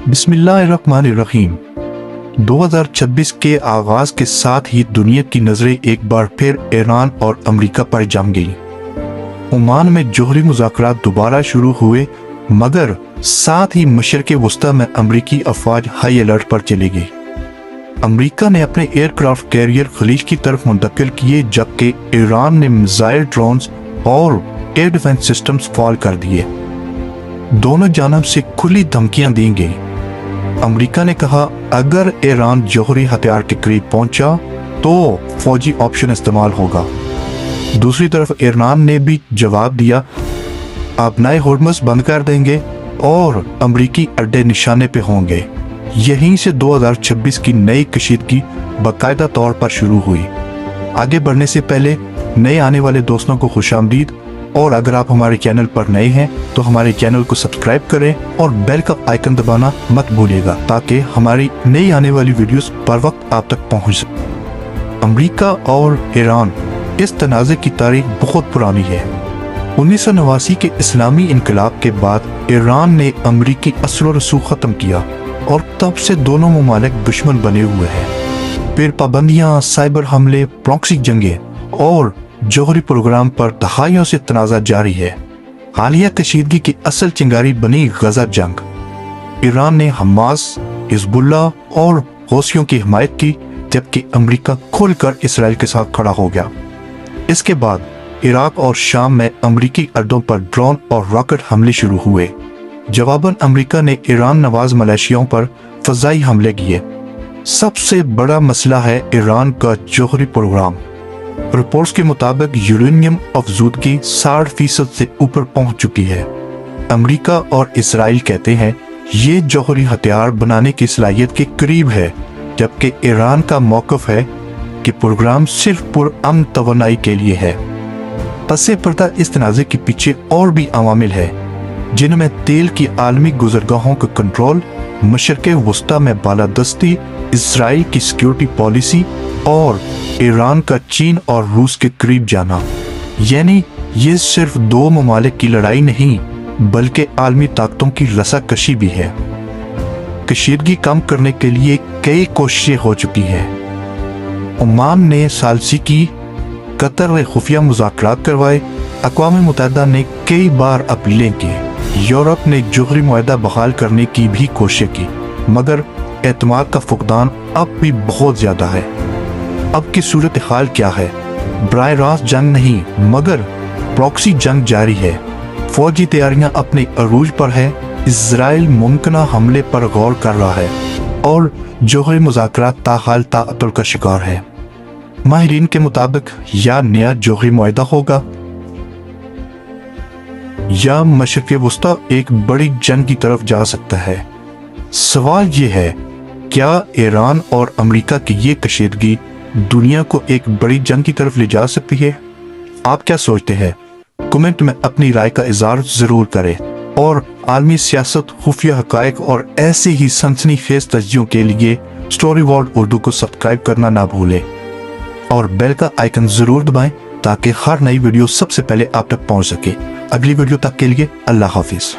बिस्मिल्लाहिर्रहमानिर्रहीम। 2026 के आगाज के साथ ही दुनिया की नजरें एक बार फिर ईरान और अमेरिका पर जम गई। ओमान में जोहरी मुज़ाकरात दोबारा शुरू हुए, मगर साथ ही मशरिक़ वस्ता में अमरीकी अफवाज हाई अलर्ट पर चली गई। अमेरिका ने अपने एयरक्राफ्ट कैरियर खलीज की तरफ मुंतकिल किए, जबकि ईरान ने मिसाइल, ड्रोन्स और एयर डिफेंस सिस्टम्स फॉल कर दिए। दोनों जानब से खुली धमकियां दी गई। अमेरिका ने कहा अगर ईरान जौहरी हथियार के करीब पहुंचा तो फौजी ऑप्शन इस्तेमाल होगा। दूसरी तरफ ईरान ने भी जवाब दिया आप नए होर्मुज़ बंद कर देंगे और अमेरिकी अड्डे निशाने पे होंगे। यहीं से 2026 की नई कशीदगी बाकायदा तौर पर शुरू हुई। आगे बढ़ने से पहले नए आने वाले दोस्तों को खुशामदीद, और अगर आप हमारे चैनल पर नए हैं तो हमारे चैनल को सब्सक्राइब करें और बेल का आइकन दबाना मत भूलिएगा, ताकि हमारी नई आने वाली वीडियोस पर वक्त आप तक पहुंच सके। अमेरिका और ईरान इस तनाज़े की तारीख बहुत पुरानी है। 1989 के इस्लामी इनकलाब के बाद ईरान ने अमेरिकी असर व रसूख ख़त्म किया और तब से दोनों ममालिक दुश्मन बने हुए हैं। फिर पाबंदियाँ, साइबर हमले, प्रॉक्सी जंगे और जौहरी प्रोग्राम पर दहाइयों से तनाज़ा जारी है। हालिया कशीदगी की असल चिंगारी बनी गजा जंग। ईरान ने हमास, हिजबुल्लाह और हौसियों की हिमायत की, जबकि अमेरिका खुलकर इसराइल के साथ खड़ा हो गया। इसके बाद इराक और शाम में अमेरिकी अड्डों पर ड्रोन और रॉकेट हमले शुरू हुए। जवाबन अमेरिका ने ईरान नवाज मलेशियाओं पर फजाई हमले किए। सबसे बड़ा मसला है ईरान का जौहरी प्रोग्राम। रिपोर्ट्स के मुताबिक यूरेनियम अफजूदगी 60% से ऊपर पहुंच चुकी है। अमेरिका और इसराइल कहते हैं ये जौहरी हथियार बनाने की सलाहियत के करीब है, जबकि ईरान का मौक़िफ़ है कि प्रोग्राम सिर्फ पुरअमन तवानाई के लिए है। पसे पर्दा इस तनाज़े के पीछे और भी अवामिल है, जिनमें तेल की आलमी गुज़रगाहों का कंट्रोल, मशरिक़ वस्ता में बालादस्ती, इसराइल की सिक्योरिटी पॉलिसी और ईरान का चीन और रूस के करीब जाना। यानी ये सिर्फ दो ममालिक की लड़ाई नहीं, बल्कि आलमी ताकतों की रसाकशी भी है। कशीदगी कम करने के लिए कई कोशिशें हो चुकी हैं। ओमान ने सालसी की, कतर ने खुफिया मुज़ाकरात करवाए, अक़वाम मुत्तहिदा ने कई बार अपीलें की, यूरोप ने जौहरी मुआहदा बहाल करने की भी कोशिश की, मगर एतमाद का फुकदान अब भी बहुत ज़्यादा है। अब की सूरत हाल क्या है? बराह रास्त जंग नहीं, मगर प्रॉक्सी जंग जारी है। फौजी तैयारियां अपने अरूज पर है। इजराइल मुमकिना हमले पर गौर कर रहा है और जौहरी मुज़ाकरात ताहाल ताअतुल का शिकार है। माहिरीन के मुताबिक या नया जौहरी मुआहदा होगा या मशरिक़ वस्ता एक बड़ी जंग की तरफ जा सकता है। सवाल ये है, क्या ईरान और अमेरिका की ये कशीदगी दुनिया को एक बड़ी जंग की तरफ ले जा सकती है? आप क्या सोचते हैं? कमेंट में अपनी राय का इज़हार जरूर करें और आलमी सियासत, खुफिया हक़ाइक़ और ऐसे ही सनसनीखेज़ तज्ज़ियों के लिए स्टोरी वर्ल्ड उर्दू को सब्सक्राइब करना ना भूलें और बेल का आइकन जरूर दबाएं, ताकि हर नई वीडियो सबसे पहले आप तक पहुंच सके। अगली वीडियो तक के लिए अल्लाह हाफिज़।